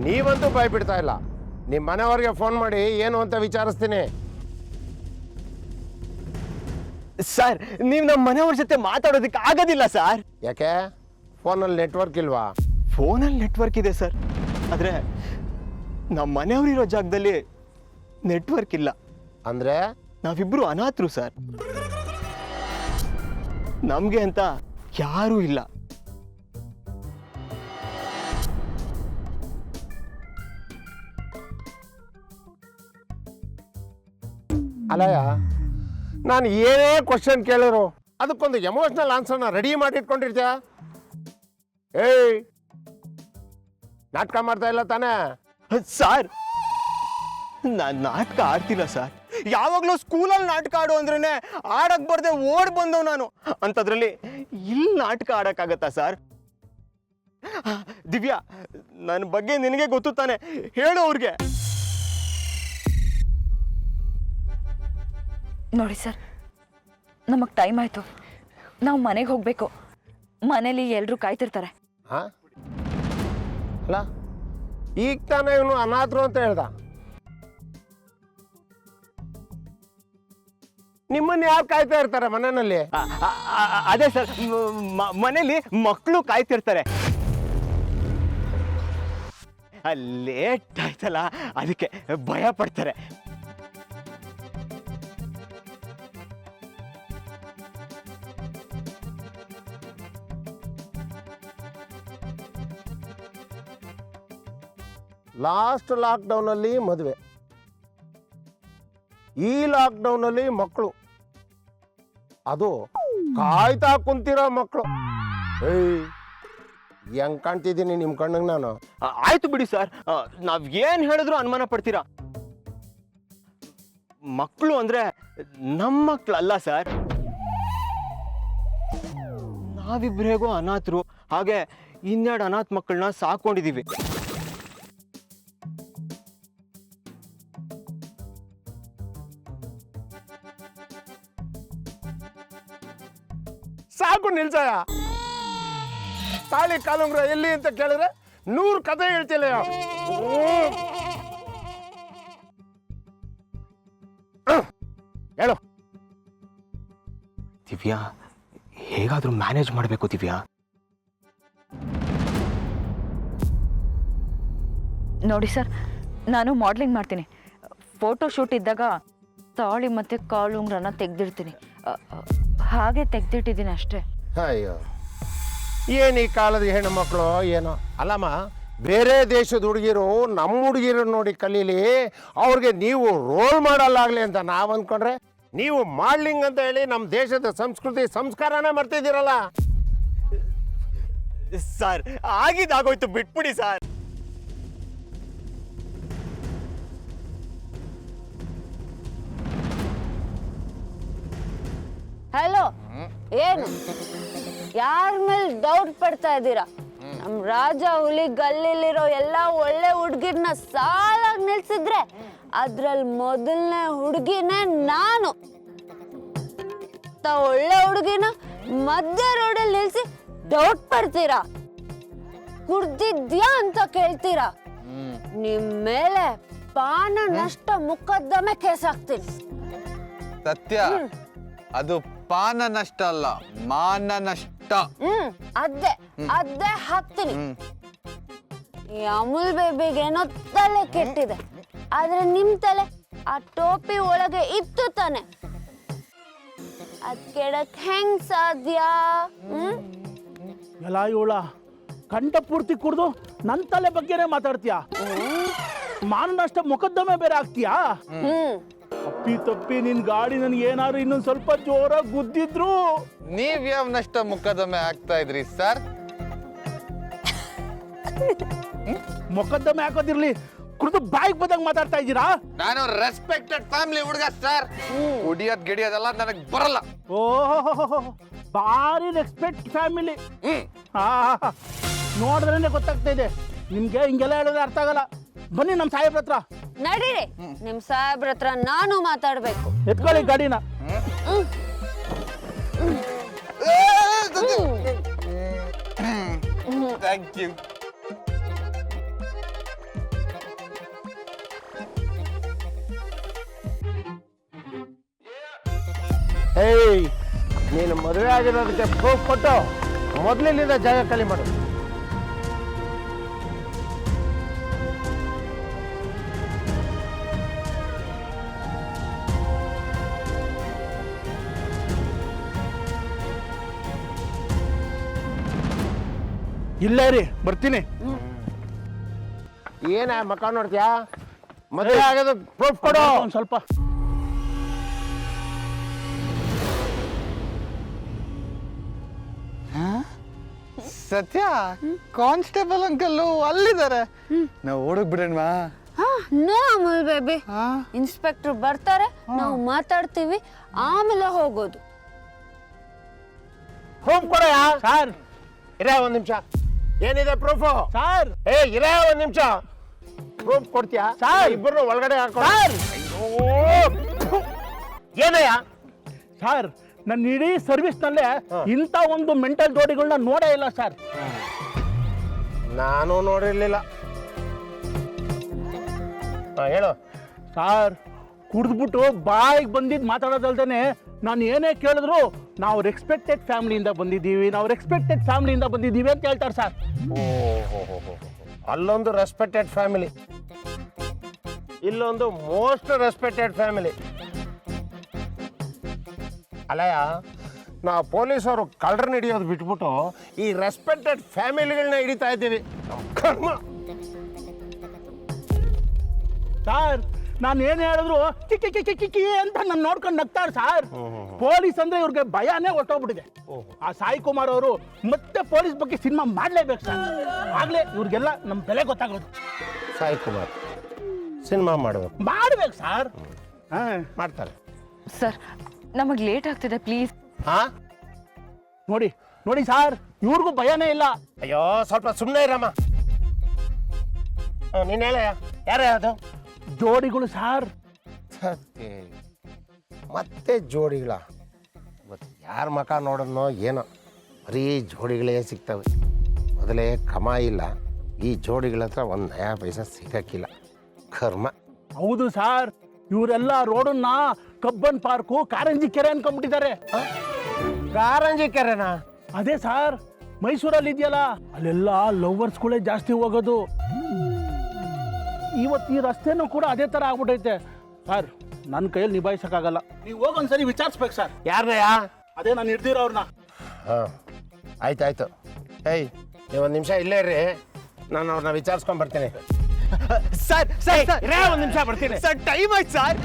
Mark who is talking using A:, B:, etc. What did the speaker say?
A: ನೀವಂತೂ ಭಯಬಿಡ್ತಾ ಇಲ್ಲ. ನಿಮ್ಮ ಮನೆಯವ್ರಿಗೆ ಫೋನ್ ಮಾಡಿ ಏನು ಅಂತ ವಿಚಾರಿಸ್ತೀನಿ.
B: ಸರ್, ನೀವು ನಮ್ಮ ಮನೆಯವ್ರ ಜೊತೆ ಮಾತಾಡೋದಕ್ಕೆ ಆಗೋದಿಲ್ಲ ಸರ್.
A: ಯಾಕೆ? ಫೋನಲ್ಲಿ ನೆಟ್ವರ್ಕ್ ಇಲ್ವಾ?
B: ಫೋನಲ್ಲಿ ನೆಟ್ವರ್ಕ್ ಇದೆ ಸರ್, ಆದರೆ ನಮ್ಮ ಮನೆಯವರಿರೋ ಜಾಗದಲ್ಲಿ ನೆಟ್ವರ್ಕ್ ಇಲ್ಲ.
A: ಅಂದರೆ
B: ನಾವಿಬ್ರು ಅನಾಥರು ಸರ್. ನಮಗೆ ಅಂತ ಯಾರೂ ಇಲ್ಲ.
A: ಅಲ್ಲಯ್ಯ, ನಾನು ಏನೇ ಕ್ವಶನ್ ಕೇಳಿದ್ರು ಅದಕ್ಕೊಂದು ಎಮೋಷ್ನಲ್ ಆನ್ಸರ್ನ ರೆಡಿ ಮಾಡಿ ಇಟ್ಕೊಂಡಿರ್ತೀಯ. ಏಯ್, ನಾಟಕ ಮಾಡ್ತಾ ಇಲ್ಲ ತಾನೇ?
B: ಸರ್, ನಾನು ನಾಟಕ ಆಡ್ತಿಲ್ಲ ಸರ್. ಯಾವಾಗಲೂ ಸ್ಕೂಲಲ್ಲಿ ನಾಟಕ ಆಡು ಅಂದ್ರೇ ಆಡಕ್ಕೆ ಬರ್ದೆ ಓಡ್ ಬಂದವು ನಾನು. ಅಂಥದ್ರಲ್ಲಿ ಇಲ್ಲಿ ನಾಟಕ ಆಡೋಕ್ಕಾಗತ್ತಾ ಸರ್? ದಿವ್ಯಾ, ನನ್ನ ಬಗ್ಗೆ ನಿನಗೆ ಗೊತ್ತು ತಾನೆ, ಹೇಳು ಅವ್ರಿಗೆ.
C: ನೋಡಿ ಸರ್, ನಮಗೆ ಟೈಮ್ ಆಯಿತು, ನಾವು ಮನೆಗೆ ಹೋಗಬೇಕು. ಮನೇಲಿ ಎಲ್ಲರೂ ಕಾಯ್ತಿರ್ತಾರೆ.
A: ಹಾಂ, ಅಲ್ಲ ಈಗ ತಾನೇ ಇವನು ಅನಾಥರು ಅಂತ ಹೇಳ್ದ. ನಿಮ್ಮನ್ನು ಯಾರು ಕಾಯ್ತಾ ಇರ್ತಾರೆ ಮನೆಯಲ್ಲಿ?
B: ಅದೇ ಸರ್, ಮನೇಲಿ ಮಕ್ಕಳು ಕಾಯ್ತಿರ್ತಾರೆ. ಲೇಟ್ ಆಯ್ತಲ್ಲ, ಅದಕ್ಕೆ ಭಯ ಪಡ್ತಾರೆ.
A: ಲಾಸ್ಟ್ ಲಾಕ್ಡೌನಲ್ಲಿ ಮದುವೆ, ಈ ಲಾಕ್ಡೌನಲ್ಲಿ ಮಕ್ಕಳು, ಅದು ಕಾಯ್ತಾ ಕುಂತಿರೋ ಮಕ್ಕಳು. ಏಯ್, ಹೆಂಗ್ ಕಾಣ್ತಿದ್ದೀನಿ ನಿಮ್ಮ ಕಣ್ಣಿಗೆ ನಾನು?
B: ಆಯ್ತು ಬಿಡಿ ಸರ್, ನಾವ್ ಏನ್ ಹೇಳಿದ್ರು ಅನುಮಾನ ಪಡ್ತೀರಾ. ಮಕ್ಕಳು ಅಂದ್ರೆ ನಮ್ಮ ಮಕ್ಕಳಲ್ಲ ಸರ್. ನಾವಿಬ್ರೇಗೋ ಅನಾಥರು, ಹಾಗೆ ಇನ್ನೆರಡು ಅನಾಥ ಮಕ್ಕಳನ್ನ ಸಾಕೊಂಡಿದೀವಿ.
A: ಸಾಕು ನಿಲ್ಸಯ. ತಾಳಿ ಕಾಲುಂಗ್ರ ಎಲ್ಲಿ ಅಂತ ಕೇಳಿದ್ರೆ 100 ಕಥೆ ಹೇಳ್ತಿಲ್ಲ. ಹೇಳು.
B: ದಿವ್ಯಾ, ಹೇಗಾದ್ರೂ ಮ್ಯಾನೇಜ್ ಮಾಡಬೇಕು ದಿವ್ಯಾ.
C: ನೋಡಿ ಸರ್, ನಾನು ಮಾಡ್ಲಿಂಗ್ ಮಾಡ್ತೀನಿ. ಫೋಟೋ ಶೂಟ್ ಇದ್ದಾಗ ತಾಳಿ ಮತ್ತು ಕಾಲುಂಗ್ರನ ತೆಗೆದಿಡ್ತೀನಿ. ಹಾಗೆ ತೆಗೆದಿಟ್ಟಿದ್ದೀನಿ ಅಷ್ಟೇ.
A: ಅಯ್ಯೋ, ಏನು ಈ ಕಾಲದ ಹೆಣ್ಣು ಮಕ್ಕಳು ಏನೋ. ಅಲ್ಲಮ್ಮ, ಬೇರೆ ದೇಶದ ಹುಡುಗಿರು ನಮ್ಮ ಹುಡುಗಿರು ನೋಡಿ ಕಲೀಲಿ, ಅವ್ರಿಗೆ ನೀವು ರೋಲ್ ಮಾಡಲ್ಲಾಗಲಿ ಅಂತ ನಾವು ಅಂದ್ಕೊಂಡ್ರೆ ನೀವು ಮಾಡ್ಲಿಂಗ್ ಅಂತ ಹೇಳಿ ನಮ್ಮ ದೇಶದ ಸಂಸ್ಕೃತಿ ಸಂಸ್ಕಾರನೇ ಮರ್ತಿದ್ದೀರಲ್ಲ.
B: ಸರ್, ಆಗಿದ್ದಾಗೋಯ್ತು, ಬಿಟ್ಬಿಡಿ ಸರ್.
D: ಹಲೋ, ಏನು ಯಾರ ಮೇಲೆ ಡೌಟ್ ಪಡ್ತಾ ಇದ್ದೀರಾ? ನಮ್ ರಾಜ ಹುಲಿ ಗಲ್ಲಿಲಿರೋ ಎಲ್ಲ ಒಳ್ಳೆ ಹುಡುಗಿರ್ನ ಸಾಲಾಗಿ ನಿಲ್ಸಿದ್ರೆ ಅದ್ರಲ್ಲಿ ಮೊದಲನೇ ಹುಡುಗಿನೇ ನಾನು. ಒಳ್ಳೆ ಹುಡುಗಿನ ಮಧ್ಯ ರೋಡಲ್ಲಿ ನಿಲ್ಸಿ ಡೌಟ್ ಪಡ್ತೀರಾ? ಕುಡ್ದಿದ್ಯಾ ಅಂತ ಕೇಳ್ತೀರಾ? ನಿಮ್ ಮೇಲೆ ಪಾನ ನಷ್ಟ ಮೊಕದ್ದಮೆ ಕೇಸ್ ಹಾಕ್ತೀನಿ.
E: ಸತ್ಯ, ಅದು ಪಾನ ನಷ್ಟ ಅಲ್ಲ, ಮಾನ ನಷ್ಟ.
D: ಅದೇ ಹಾಕ್ತೀನಿ. ಈ ಅಮೂಲ್ ಬೇಬಿಗೆ ಏನೋ ತಲೆ ಕೆಟ್ಟಿದೆ, ಆದ್ರೆ ನಿಮ್ ತಲೆ ಆ ಟೋಪಿ ಒಳಗೆ ಇತ್ತು ತಾನೆ. ಅದ್ ಕೆಡಕ್ ಹೆಂಗ್ ಸಾಧ್ಯ?
F: ಎಲ್ಲ ಇವಳ ಕಂಠ ಪೂರ್ತಿ ಕುಡ್ದು ನನ್ನ ತಲೆ ಬಗ್ಗೆನೇ ಮಾತಾಡ್ತೀಯಾ? ಮಾನ ನಷ್ಟ ಮೊಕದ್ದಮೆ ಬೇರೆ ಆಗ್ತೀಯಾ? ಅಪ್ಪಿ ತಪ್ಪಿ ನಿನ್ ಗಾಡಿ ನನ್ಗೆ ಏನಾದ್ರು ಇನ್ನೊಂದ್ ಸ್ವಲ್ಪ ಜೋರಾಗಿ ಗುದ್ದಿದ್ರು
E: ನೀವ್ ಯಾವ ನಷ್ಟ ಮೊಕದ್ದಮೆ ಆಗ್ತಾ ಇದ್ರಿ ಸರ್?
F: ಮೊಕದ್ದಮೆ ಹಾಕೋದಿರ್ಲಿ, ಕುಡ್ದು ಬಾಯಿಗೆ ಬಂದಾಗ ಮಾತಾಡ್ತಾ ಇದ್ದೀರಾ?
E: ನಾನು ರೆಸ್ಪೆಕ್ಟೆಡ್ ಫ್ಯಾಮಿಲಿ ಹುಡುಗ ಸರ್. ಕುಡಿಯೋದ್ ಗಿಡಿಯೋದೆಲ್ಲ ನನಗ್ ಬರಲ್ಲ.
F: ಓಹೋ, ಭಾರಿ ರೆಸ್ಪೆಕ್ಟ್ ಫ್ಯಾಮಿಲಿ. ನೋಡಿದ್ರೇನೆ ಗೊತ್ತಾಗ್ತಾ ಇದೆ ನಿಮ್ಗೆ. ಹಿಂಗೆಲ್ಲ ಹೇಳಿದ್ರೆ ಅರ್ಥ ಆಗಲ್ಲ. ಬನ್ನಿ ನಮ್ ಸಾಹೇಬ್ರ ಹತ್ರ.
D: ನಡೀರಿ, ನಿಮ್ ಸಾಹೇಬ್ರ ಹತ್ರ ನಾನು ಮಾತಾಡ್ಬೇಕು.
F: ಎತ್ಕೊಳ್ಳಿ ಗಾಡಿನ.
E: Thank you.
A: ಏಯ್ ನೀನು ಮದುವೆ ಆಗಿರೋದಕ್ಕೆ ಪ್ರೂಫ್ ಕೊಟ್ಟು ಮೊದಲಿನಿಂದ ಜಾಗ ಖಾಲಿ ಮಾಡು.
F: ಇಲ್ಲೇ ರೀ ಬರ್ತೀನಿ.
A: ಏನ ಮಕ್ಕ ನೋಡ್ತೀಯಾ? ಮದುವೆ ಆಗೋದು ಪ್ರೂಫ್ ಕೊಡು.
F: ಒಂದು ಸ್ವಲ್ಪ
E: ಸತ್ಯ ಕಾನ್ಸ್ಟೇಬಲ್ ಅಂಕಲ್ ಅಲ್ಲಿದ್ದಾರೆ. ನಾವು ಓಡಕ್ ಬಿಡೋಣ.
D: ನೋ ಅಮಲ್ ಬೇಬಿ, ಇನ್ಸ್ಪೆಕ್ಟರ್ ಬರ್ತಾರೆ, ನಾವು ಮಾತಾಡ್ತೀವಿ, ಆಮೇಲೆ ಹೋಗೋದು.
A: ಪ್ರೂಫ್ ಕೊಡಯ್ಯ.
F: ಸರ್
A: ಇರೇ ಒಂದ್ ನಿಮಿಷ. ಏನಿದೆ ಪ್ರೂಫು?
F: ಸರ್
A: ಏ ಇರೇ ಒಂದ್ ನಿಮಿಷ. ಪ್ರೂಫ್ ಕೊಡ್ತೀಯಾ?
F: ಸರ್.
A: ಇಬ್ಬರು ಒಳಗಡೆ ಹಾಕೋ.
F: ಸರ್.
A: ಏನಯ್ಯ?
F: ಸರ್ ನನ್ನ ಇಡೀ ಸರ್ವಿಸ್ನಲ್ಲೇ ಇಂಥ ಒಂದು ಮೆಂಟಲ್ ಜೋಡಿಗಳನ್ನ ನೋಡೇ ಇಲ್ಲ ಸರ್.
A: ನಾನು ನೋಡಿರ್ಲಿಲ್ಲ. ಹೇಳು.
F: ಸರ್ ಕುಡಿದ್ಬಿಟ್ಟು ಬಾಯಿಗೆ ಬಂದಿದ್ದು ಮಾತಾಡೋದಲ್ದೇನೆ ನಾನು ಏನೇ ಕೇಳಿದ್ರು ನಾವು ರೆಸ್ಪೆಕ್ಟೆಡ್ ಫ್ಯಾಮಿಲಿಯಿಂದ ಬಂದಿದ್ದೀವಿ, ನಾವು ರೆಸ್ಪೆಕ್ಟೆಡ್ ಫ್ಯಾಮಿಲಿಯಿಂದ ಬಂದಿದ್ದೀವಿ ಅಂತ ಹೇಳ್ತಾರೆ ಸರ್.
A: ಅಲ್ಲೊಂದು ರೆಸ್ಪೆಕ್ಟೆಡ್ ಫ್ಯಾಮಿಲಿ, ಇಲ್ಲೊಂದು ಮೋಸ್ಟ್ ರೆಸ್ಪೆಕ್ಟೆಡ್ ಫ್ಯಾಮಿಲಿ. ಅಲ್ಲಯ್ಯ, ನಾವು ಪೊಲೀಸವರು ಕಳ್ಳರನ್ನ ಹಿಡಿಯೋದು ಬಿಟ್ಬಿಟ್ಟು ಈ ರೆಸ್ಪೆಕ್ಟೆಡ್ ಫ್ಯಾಮಿಲಿಗಳನ್ನ ಹಿಡಿತಾ ಇದ್ದೀವಿ. ಕರ್ಮ.
F: ಸರ್ ನಾನು ಏನು ಹೇಳಿದ್ರು ಕಿಕ್ಕಿ ಕಿಕ್ಕಿ ಕಿಕ್ಕಿ ಅಂತ ನಾನು ನೋಡ್ಕೊಂಡು ನಗ್ತಾರೆ ಸರ್. ಪೊಲೀಸ್ ಅಂದ್ರೆ ಇವ್ರಿಗೆ ಭಯನೇ ಹೊಟ್ಟೋಗ್ಬಿಟ್ಟಿದೆ. ಆ ಸಾಯಿ ಕುಮಾರ್ ಅವರು ಮತ್ತೆ ಪೊಲೀಸ್ ಬಗ್ಗೆ ಸಿನಿಮಾ ಮಾಡಲೇಬೇಕು ಸರ್. ಆಗ್ಲೇ ಇವ್ರಿಗೆಲ್ಲ ನಮ್ಮ ಬೆಲೆ ಗೊತ್ತಾಗೋದು.
A: ಸಾಯಿ ಕುಮಾರ್ ಸಿನಿಮಾ
F: ಮಾಡ್ಬೇಕು ಸರ್.
A: ಮಾಡ್ತಾರೆ.
C: ಸರ್ ನಮಗೆ ಲೇಟ್ ಆಗ್ತಿದೆ, ಪ್ಲೀಸ್.
A: ಹಾ
F: ನೋಡಿ ನೋಡಿ ಸರ್, ಇವ್ರಿಗೂ ಭಯನೇ ಇಲ್ಲ.
A: ಅಯ್ಯೋ ಸ್ವಲ್ಪ ಸುಮ್ಮನೆ ಇರಮ್ಮ. ನೀನು ಹೇಳಯ್ಯ, ಯಾರೇ ಅದು?
F: ಜೋಡಿಗಳು ಸರ್.
A: ಮತ್ತೆ ಜೋಡಿಗಳ ಇವತ್ತು ಯಾರ ಮಕ ನೋಡೋನೋ ಏನೋ, ಬರೀ ಜೋಡಿಗಳೇ ಸಿಗ್ತವೆ. ಮೊದಲೇ ಕಮಾಯಿ ಇಲ್ಲ, ಈ ಜೋಡಿಗಳ ಹತ್ರ ಒಂದು ನಯಾ ಪೈಸಾ ಸಿಗಕ್ಕಿಲ್ಲ. ಕರ್ಮ.
F: ಹೌದು ಸರ್, ಇವರೆಲ್ಲ ರೋಡನ್ನ ಕಬ್ಬನ್ ಪಾರ್ಕು ಕಾರಂಜಿ ಕೆರೆ ಅನ್ಕೊಂಡ್ಬಿಟ್ಟಿದ್ದಾರೆ.
A: ಕಾರಂಜಿ ಕೆರೆನಾ?
F: ಅದೇ ಸರ್, ಮೈಸೂರಲ್ಲಿ ಇದೆಯಲ್ಲ, ಅಲ್ಲೆಲ್ಲ ಲವರ್ಸ್ಗಳೇ ಜಾಸ್ತಿ ಹೋಗೋದು. ಇವತ್ತು ಈ ರಸ್ತೆನೂ ಕೂಡ ಅದೇ ಥರ ಆಗ್ಬಿಟ್ಟೈತೆ ಸರ್. ನನ್ನ ಕೈಯಲ್ಲಿ ನಿಭಾಯಿಸೋಕ್ಕಾಗಲ್ಲ. ನೀವು ಹೋಗೊಂದ್ಸರಿ ವಿಚಾರಿಸ್ಬೇಕು ಸರ್.
A: ಯಾರನಯ್ಯ?
F: ಅದೇ ನಾನು ಹಿಡ್ದಿರೋರ್ನ.
A: ಹಾಂ ಆಯ್ತಾಯ್ತು. ಏಯ್ ನೀವು ಒಂದು ನಿಮಿಷ ಇಲ್ಲೇ ಇರ್ರಿ, ನಾನು ಅವ್ರನ್ನ ವಿಚಾರಿಸ್ಕೊಂಡು ಬರ್ತೀನಿ.
B: ಸರ್ ಸರ್
A: ಇರೇ ಒಂದು ನಿಮಿಷ ಬರ್ತೀನಿ.
B: ಸರ್ ಟೈಮ್ ಆಯ್ತು ಸರ್.